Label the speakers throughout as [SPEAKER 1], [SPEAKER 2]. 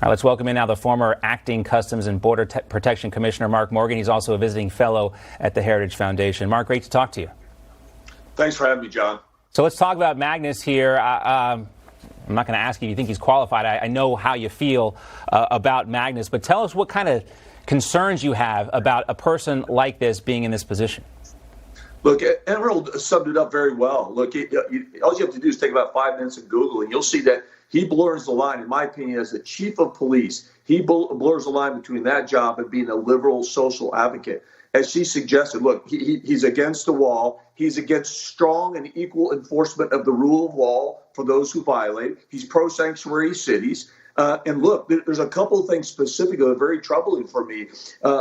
[SPEAKER 1] All right, let's welcome in now the former acting Customs and Border Protection Commissioner, Mark Morgan. He's also a visiting fellow at the Heritage Foundation. Mark, great to talk to you.
[SPEAKER 2] Thanks for having me, John.
[SPEAKER 1] So let's talk about Magnus here. I'm not going to ask you if you think he's qualified. I know how you feel about Magnus, but tell us what kind of concerns you have about a person like this being in this position.
[SPEAKER 2] Look, Emerald summed it up very well. Look, all you have to do is take about 5 minutes of Google, and you'll see that he blurs the line, in my opinion, as the chief of police. He blurs the line between that job and being a liberal social advocate. As she suggested, look, he's against the wall. He's against strong and equal enforcement of the rule of law for those who violate. He's pro-sanctuary cities. And look, there's a couple of things specifically that are very troubling for me.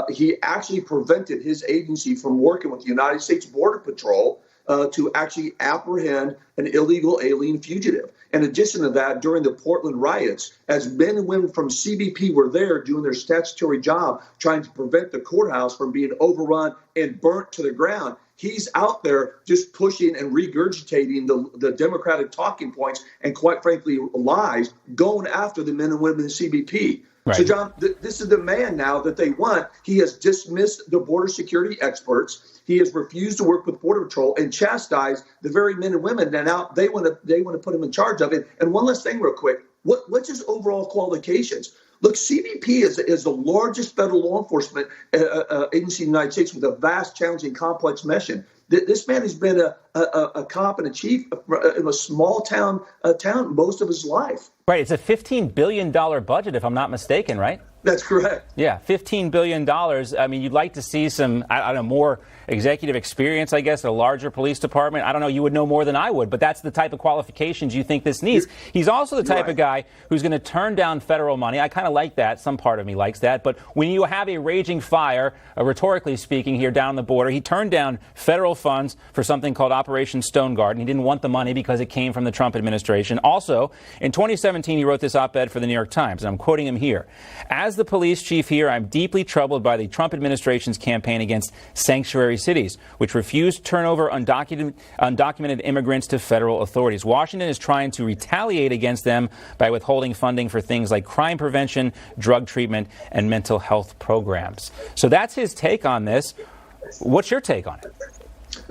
[SPEAKER 2] He actually prevented his agency from working with the United States Border Patrol to actually apprehend an illegal alien fugitive. In addition to that, during the Portland riots, as men and women from CBP were there doing their statutory job, trying to prevent the courthouse from being overrun and burnt to the ground, he's out there just pushing and regurgitating the Democratic talking points and, quite frankly, lies, going after the men and women in the CBP. Right. So, John, this is the man now that they want. He has dismissed the border security experts. He has refused to work with Border Patrol and chastised the very men and women that now they want to put him in charge of it. And one last thing real quick. What's his overall qualifications? Look, CBP is the largest federal law enforcement agency in the United States with a vast, challenging, complex mission. This man has been a cop and a chief in a small town most of his life.
[SPEAKER 1] Right. It's a $15 billion budget, if I'm not mistaken, right?
[SPEAKER 2] That's correct.
[SPEAKER 1] Yeah, $15 billion. I mean, you'd like to see some, I don't know, more executive experience, I guess, at a larger police department. I don't know, you would know more than I would, but that's the type of qualifications you think this needs. He's also the type of guy who's going to turn down federal money. I kind of like that. Some part of me likes that. But when you have a raging fire, rhetorically speaking, here down the border, he turned down federal funds for something called Operation Stone Garden. He didn't want the money because it came from the Trump administration. Also, in 2017, he wrote this op-ed for the New York Times, and I'm quoting him here. As the police chief here, I'm deeply troubled by the Trump administration's campaign against sanctuary cities, which refuse to turn over undocumented immigrants to federal authorities. Washington is trying to retaliate against them by withholding funding for things like crime prevention, drug treatment, and mental health programs. So that's his take on this. What's your take on it?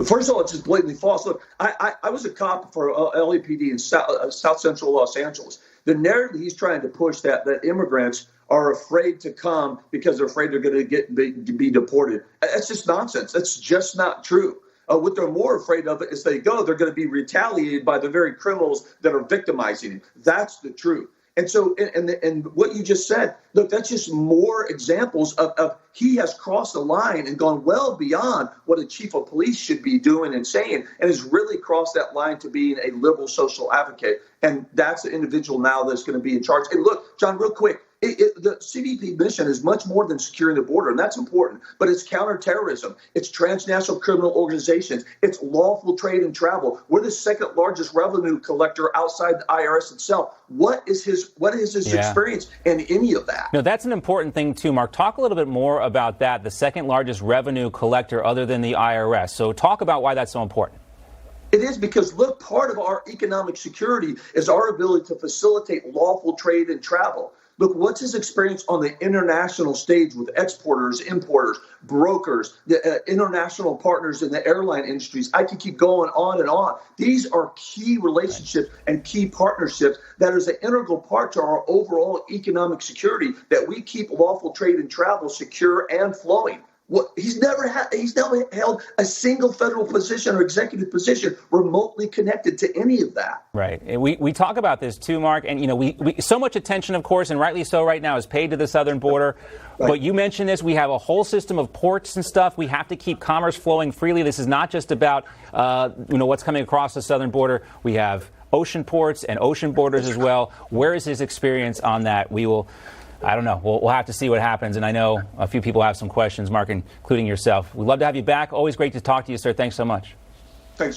[SPEAKER 2] First of all, it's just blatantly false. Look, I was a cop for LAPD in South Central Los Angeles. The narrative he's trying to push that immigrants are afraid to come because they're afraid they're going to be deported. That's just nonsense. That's just not true. What they're more afraid of is they go, they're going to be retaliated by the very criminals that are victimizing them. That's the truth. And so, and what you just said, look, that's just more examples of he has crossed the line and gone well beyond what a chief of police should be doing and saying, and has really crossed that line to being a liberal social advocate. And that's the individual now that's going to be in charge. And look, John, real quick, the CBP mission is much more than securing the border, and that's important. But it's counterterrorism, it's transnational criminal organizations, it's lawful trade and travel. We're the second largest revenue collector outside the IRS itself. What is his experience in any of that?
[SPEAKER 1] No, that's an important thing too, Mark. Talk a little bit more about that. The second largest revenue collector, other than the IRS. So talk about why that's so important.
[SPEAKER 2] It is because, look, part of our economic security is our ability to facilitate lawful trade and travel. Look, what's his experience on the international stage with exporters, importers, brokers, the international partners in the airline industries? I could keep going on and on. These are key relationships and key partnerships that is an integral part to our overall economic security, that we keep lawful trade and travel secure and flowing. He's never held a single federal position or executive position remotely connected to any of that.
[SPEAKER 1] Right. And we talk about this too, Mark. And, you know, we so much attention, of course, and rightly so right now, is paid to the southern border. Right. But you mentioned this. We have a whole system of ports and stuff. We have to keep commerce flowing freely. This is not just about, what's coming across the southern border. We have ocean ports and ocean borders as well. Where is his experience on that? I don't know. We'll have to see what happens. And I know a few people have some questions, Mark, including yourself. We'd love to have you back. Always great to talk to you, sir. Thanks so much.
[SPEAKER 2] Thanks, John.